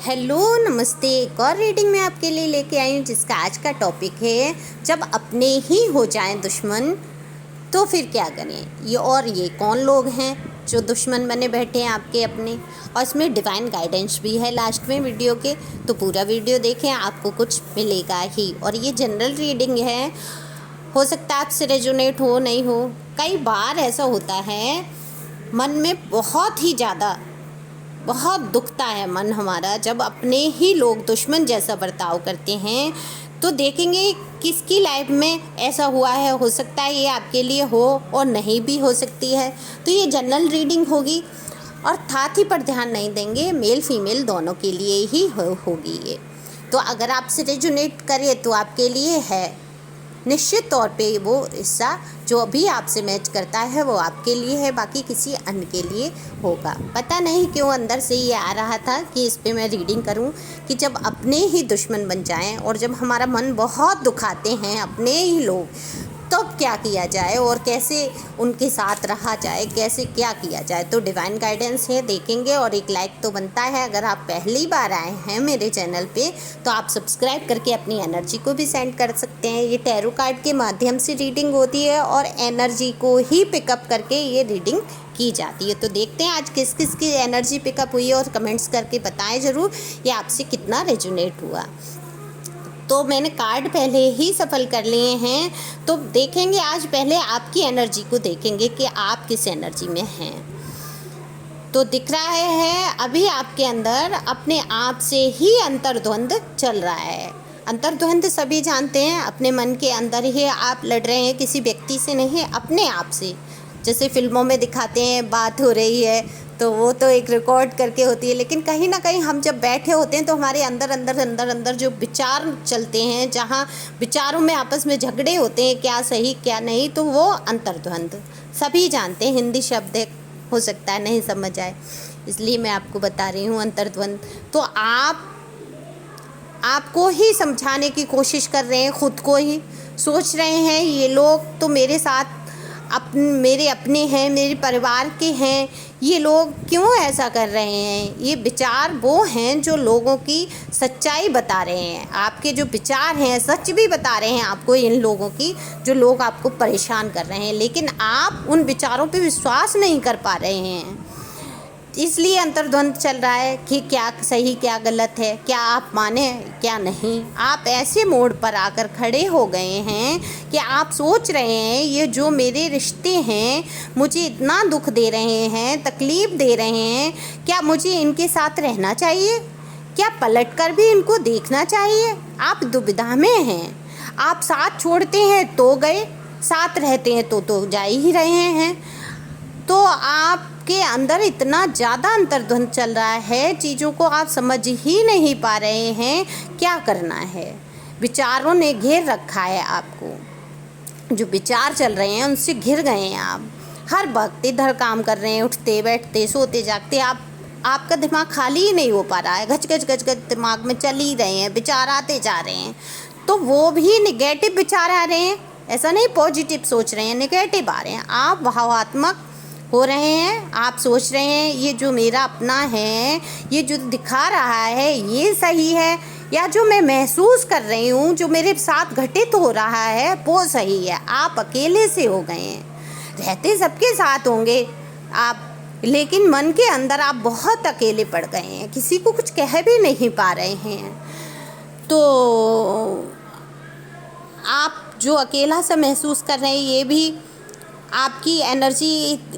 Hello नमस्ते। एक और रीडिंग मैं आपके लिए लेके आई हूँ जिसका आज का टॉपिक है जब अपने ही हो जाएं दुश्मन तो फिर क्या करें। ये कौन लोग हैं जो दुश्मन बने बैठे हैं आपके अपने। और इसमें डिवाइन गाइडेंस भी है लास्ट में वीडियो के, तो पूरा वीडियो देखें, आपको कुछ मिलेगा ही। और ये जनरल रीडिंग है, हो सकता है आपसे रेजोनेट हो नहीं हो। कई बार ऐसा होता है मन में बहुत दुखता है मन हमारा जब अपने ही लोग दुश्मन जैसा बर्ताव करते हैं। तो देखेंगे किसकी लाइफ में ऐसा हुआ है। हो सकता है ये आपके लिए हो और नहीं भी हो सकती है। तो ये जनरल रीडिंग होगी और थाथी पर ध्यान नहीं देंगे, मेल फीमेल दोनों के लिए ही होगी ये। तो अगर आपसे रेजोनेट करे तो आपके लिए है निश्चित तौर पे। वो हिस्सा जो भी आपसे मैच करता है वो आपके लिए है, बाकी किसी अन्य के लिए होगा। पता नहीं क्यों अंदर से ये आ रहा था कि इस पे मैं रीडिंग करूं कि जब अपने ही दुश्मन बन जाएं और जब हमारा मन बहुत दुखाते हैं अपने ही लोग, तब क्या किया जाए और कैसे उनके साथ रहा जाए, कैसे क्या किया जाए। तो डिवाइन गाइडेंस है, देखेंगे। और एक लाइक तो बनता है। अगर आप पहली बार आए हैं मेरे चैनल पे तो आप सब्सक्राइब करके अपनी एनर्जी को भी सेंड कर सकते हैं। ये टैरो कार्ड के माध्यम से रीडिंग होती है और एनर्जी को ही पिकअप करके ये रीडिंग की जाती है। तो देखते हैं आज किस किस की एनर्जी पिकअप हुई है और कमेंट्स करके बताएं ज़रूर ये आपसे कितना रेजोनेट हुआ। तो मैंने कार्ड पहले ही सफल कर लिए हैं, तो देखेंगे आज पहले आपकी एनर्जी को देखेंगे कि आप किस एनर्जी में हैं। तो दिख रहा है अभी आपके अंदर अपने आप से ही अंतर्द्वंद चल रहा है। अंतर्द्वंद सभी जानते हैं, अपने मन के अंदर ही आप लड़ रहे हैं, किसी व्यक्ति से नहीं, अपने आप से। जैसे फिल्मों में दिखाते हैं बात हो रही है तो वो तो एक रिकॉर्ड करके होती है, लेकिन कहीं ना कहीं हम जब बैठे होते हैं तो हमारे अंदर जो विचार चलते हैं, जहाँ विचारों में आपस में झगड़े होते हैं क्या सही क्या नहीं, तो वो अंतर्द्वंद सभी जानते हैं। हिंदी शब्द है, हो सकता है नहीं समझ आए, इसलिए मैं आपको बता रही हूँ अंतर्द्वंद। तो आपको ही समझाने की कोशिश कर रहे हैं, खुद को ही सोच रहे हैं ये लोग तो मेरे साथ मेरे अपने हैं, मेरे परिवार के हैं, ये लोग क्यों ऐसा कर रहे हैं। ये विचार वो हैं जो लोगों की सच्चाई बता रहे हैं। आपके जो विचार हैं सच भी बता रहे हैं आपको, इन लोगों की जो लोग आपको परेशान कर रहे हैं, लेकिन आप उन विचारों पे विश्वास नहीं कर पा रहे हैं। इसलिए अंतर्द्वंद चल रहा है कि क्या सही क्या गलत है, क्या आप माने क्या नहीं। आप ऐसे मोड़ पर आकर खड़े हो गए हैं कि आप सोच रहे हैं ये जो मेरे रिश्ते हैं मुझे इतना दुख दे रहे हैं, तकलीफ़ दे रहे हैं, क्या मुझे इनके साथ रहना चाहिए, क्या पलट कर भी इनको देखना चाहिए। आप दुविधा में हैं। आप साथ छोड़ते हैं तो गए, साथ रहते हैं तो जा ही रहे हैं। तो आपके अंदर इतना ज़्यादा अंतर्द्वंद चल रहा है, चीज़ों को आप समझ ही नहीं पा रहे हैं क्या करना है। विचारों ने घेर रखा है आपको, जो विचार चल रहे हैं उनसे घिर गए हैं आप। हर वक्त इधर काम कर रहे हैं, उठते बैठते सोते जागते आपका दिमाग खाली ही नहीं हो पा रहा है। गच गच दिमाग में चल ही रहे हैं, विचार आते जा रहे हैं। तो वो भी निगेटिव विचार आ रहे हैं, ऐसा नहीं पॉजिटिव सोच रहे हैं, निगेटिव आ रहे हैं। आप भावात्मक हो रहे हैं, आप सोच रहे हैं ये जो मेरा अपना है, ये जो दिखा रहा है ये सही है, या जो मैं महसूस कर रही हूँ जो मेरे साथ घटित हो रहा है वो सही है। आप अकेले से हो गए हैं। रहते सबके साथ होंगे आप, लेकिन मन के अंदर आप बहुत अकेले पड़ गए हैं, किसी को कुछ कह भी नहीं पा रहे हैं। तो आप जो अकेला सा महसूस कर रहे हैं, ये भी आपकी एनर्जी,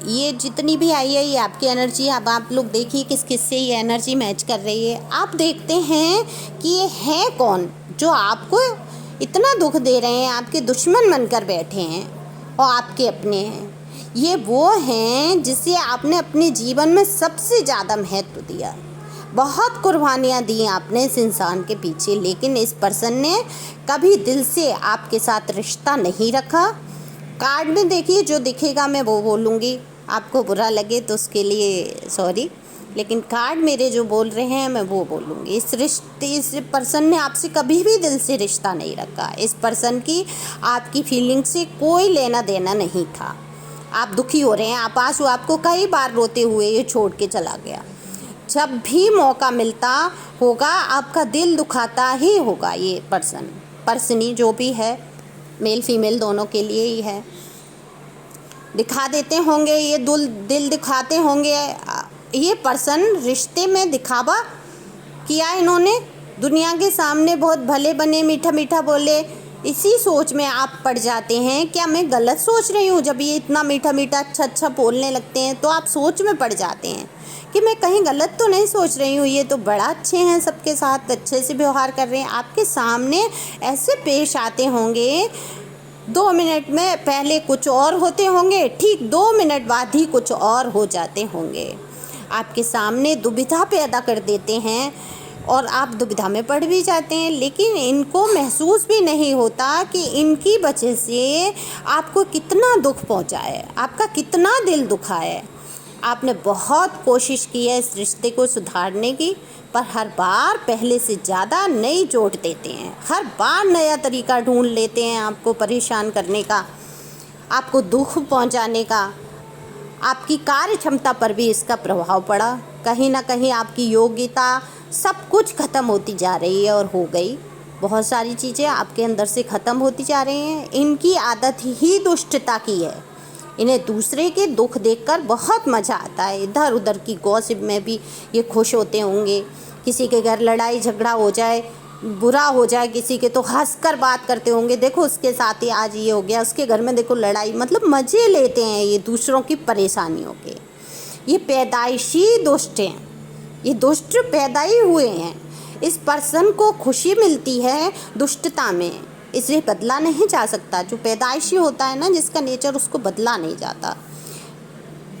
ये जितनी भी आई है ये आपकी एनर्जी। अब आप लोग देखिए किस किस से ये एनर्जी मैच कर रही है। आप देखते हैं कि ये है कौन जो आपको इतना दुख दे रहे हैं, आपके दुश्मन बनकर बैठे हैं और आपके अपने हैं। ये वो हैं जिसे आपने अपने जीवन में सबसे ज़्यादा महत्व दिया, बहुत कुर्बानियाँ दी आपने इस इंसान के पीछे, लेकिन इस पर्सन ने कभी दिल से आपके साथ रिश्ता नहीं रखा। कार्ड में देखिए जो दिखेगा मैं वो बोलूँगी, आपको बुरा लगे तो उसके लिए सॉरी, लेकिन कार्ड मेरे जो बोल रहे हैं मैं वो बोलूँगी। इस पर्सन ने आपसे कभी भी दिल से रिश्ता नहीं रखा। इस पर्सन की आपकी फीलिंग से कोई लेना देना नहीं था। आप दुखी हो रहे हैं, आप आंसू, आपको कई बार रोते हुए ये छोड़ के चला गया। जब भी मौका मिलता होगा आपका दिल दुखाता ही होगा। ये पर्सनी जो भी है, मेल फीमेल दोनों के लिए ही है। दिखा देते होंगे ये दिल दिखाते होंगे। ये पर्सन रिश्ते में दिखावा किया इन्होंने, दुनिया के सामने बहुत भले बने, मीठा मीठा बोले। इसी सोच में आप पड़ जाते हैं, क्या मैं गलत सोच रही हूँ? जब ये इतना मीठा मीठा अच्छा अच्छा बोलने लगते हैं तो आप सोच में पड़ जाते हैं कि मैं कहीं गलत तो नहीं सोच रही हूँ, ये तो बड़ा अच्छे हैं, सबके साथ अच्छे से व्यवहार कर रहे हैं। आपके सामने ऐसे पेश आते होंगे, 2 मिनट में पहले कुछ और होते होंगे, ठीक 2 मिनट बाद ही कुछ और हो जाते होंगे। आपके सामने दुविधा पैदा कर देते हैं और आप दुविधा में पड़ भी जाते हैं, लेकिन इनको महसूस भी नहीं होता कि इनकी वजह से आपको कितना दुख पहुंचा है, आपका कितना दिल दुखा है। आपने बहुत कोशिश की है इस रिश्ते को सुधारने की, पर हर बार पहले से ज़्यादा नई चोट देते हैं, हर बार नया तरीका ढूंढ लेते हैं आपको परेशान करने का, आपको दुख पहुंचाने का। आपकी कार्य क्षमता पर भी इसका प्रभाव पड़ा। कहीं ना कहीं आपकी योग्यता सब कुछ ख़त्म होती जा रही है और हो गई। बहुत सारी चीज़ें आपके अंदर से ख़त्म होती जा रही हैं। इनकी आदत ही दुष्टता की है। इन्हें दूसरे के दुख देखकर बहुत मज़ा आता है। इधर उधर की गॉसिप में भी ये खुश होते होंगे। किसी के घर लड़ाई झगड़ा हो जाए, बुरा हो जाए किसी के, तो हंसकर बात करते होंगे, देखो उसके साथ ही आज ये हो गया, उसके घर में देखो लड़ाई। मतलब मज़े लेते हैं ये दूसरों की परेशानियों के। ये पैदाइशी दुष्ट हैं, ये दुष्ट पैदा ही हुए हैं। इस पर्सन को खुशी मिलती है दुष्टता में, इसे बदला नहीं जा सकता। जो पैदाइशी होता है ना, जिसका नेचर, उसको बदला नहीं जाता।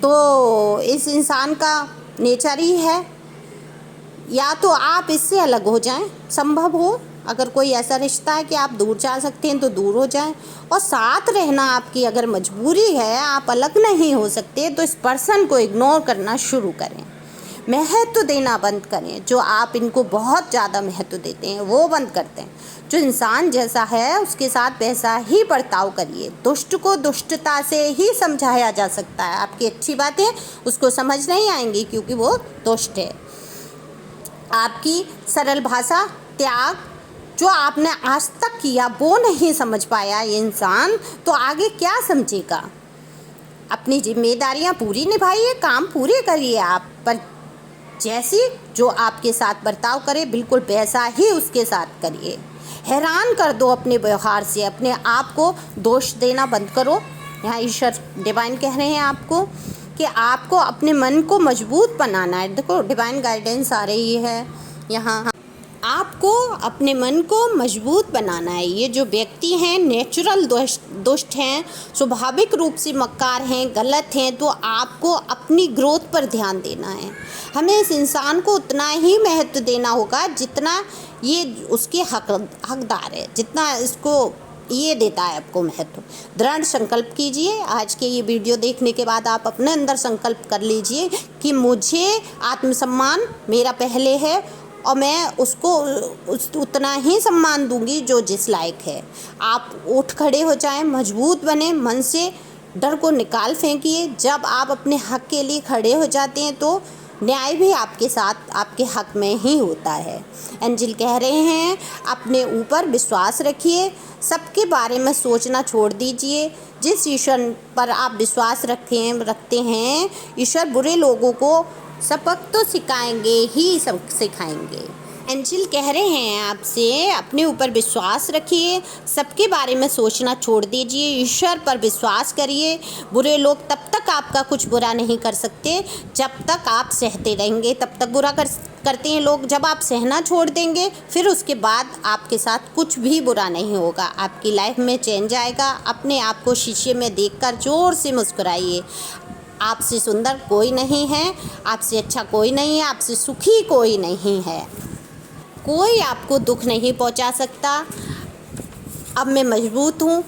तो इस इंसान का नेचर ही है, या तो आप इससे अलग हो जाएं, संभव हो अगर कोई ऐसा रिश्ता है कि आप दूर जा सकते हैं तो दूर हो जाएं, और साथ रहना आपकी अगर मजबूरी है, आप अलग नहीं हो सकते, तो इस पर्सन को इग्नोर करना शुरू करें। महत्व देना बंद करें। जो आप इनको बहुत ज़्यादा महत्व देते हैं वो बंद करते हैं। जो इंसान जैसा है उसके साथ वैसा ही बर्ताव करिए। दुष्ट को दुष्टता से ही समझाया जा सकता है। आपकी अच्छी बातें उसको समझ नहीं आएंगी क्योंकि वो दुष्ट है। आपकी सरल भाषा, त्याग जो आपने आज तक किया वो नहीं समझ पाया ये इंसान, तो आगे क्या समझेगा। अपनी जिम्मेदारियां पूरी निभाइए, काम पूरे करिए आप, पर जैसी जो आपके साथ बर्ताव करे बिल्कुल वैसा ही उसके साथ करिए। हैरान कर दो अपने व्यवहार से, अपने आप को दोष देना बंद करो। यहाँ ईश्वर डिवाइन कह रहे हैं आपको कि आपको अपने मन को मजबूत बनाना है। देखो डिवाइन गाइडेंस आ रही है यहाँ, आपको अपने मन को मजबूत बनाना है। ये जो व्यक्ति हैं नेचुरल दुष्ट हैं, स्वाभाविक रूप से मक्कार हैं, गलत हैं, तो आपको अपनी ग्रोथ पर ध्यान देना है। हमें इस इंसान को उतना ही महत्व देना होगा जितना ये उसके हकदार है, जितना इसको ये देता है आपको महत्व। दृढ़ संकल्प कीजिए। आज के ये वीडियो देखने के बाद आप अपने अंदर संकल्प कर लीजिए कि मुझे आत्मसम्मान मेरा पहले है और मैं उसको उतना ही सम्मान दूंगी जो जिस लायक है। आप उठ खड़े हो जाएं, मजबूत बने, मन से डर को निकाल फेंकिए। जब आप अपने हक के लिए खड़े हो जाते हैं तो न्याय भी आपके साथ आपके हक में ही होता है। एंजल कह रहे हैं अपने ऊपर विश्वास रखिए, सबके बारे में सोचना छोड़ दीजिए। जिस ईश्वर पर आप विश्वास रखते हैं, ईश्वर बुरे लोगों को सबक तो सिखाएंगे ही सब सिखाएंगे। एंजल कह रहे हैं आपसे अपने ऊपर विश्वास रखिए, सबके बारे में सोचना छोड़ दीजिए, ईश्वर पर विश्वास करिए। बुरे लोग तब तक आपका कुछ बुरा नहीं कर सकते जब तक आप सहते रहेंगे, तब तक बुरा करते हैं लोग। जब आप सहना छोड़ देंगे फिर उसके बाद आपके साथ कुछ भी बुरा नहीं होगा, आपकी लाइफ में चेंज आएगा। अपने आप को शीशे में देखकर ज़ोर से मुस्कुराइए। आपसे सुंदर कोई नहीं है, आपसे अच्छा कोई नहीं है, आपसे सुखी कोई नहीं है। कोई आपको दुख नहीं पहुंचा सकता। अब मैं मजबूत हूँ,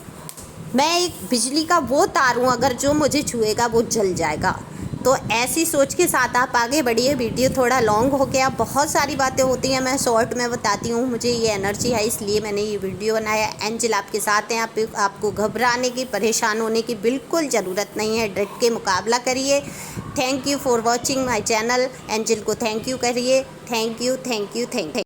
मैं एक बिजली का वो तार हूँ, अगर जो मुझे छुएगा वो जल जाएगा। तो ऐसी सोच के साथ आप आगे बढ़िए। वीडियो थोड़ा लॉन्ग हो गया, बहुत सारी बातें होती हैं, मैं शॉर्ट में बताती हूँ। मुझे ये एनर्जी है इसलिए मैंने ये वीडियो बनाया। एंजल आपके साथ हैं, आपको घबराने की, परेशान होने की बिल्कुल ज़रूरत नहीं है। डट के मुकाबला करिए। Thank you for watching my channel. Angel को थैंक यू करिए। Thank you, thank you, thank you.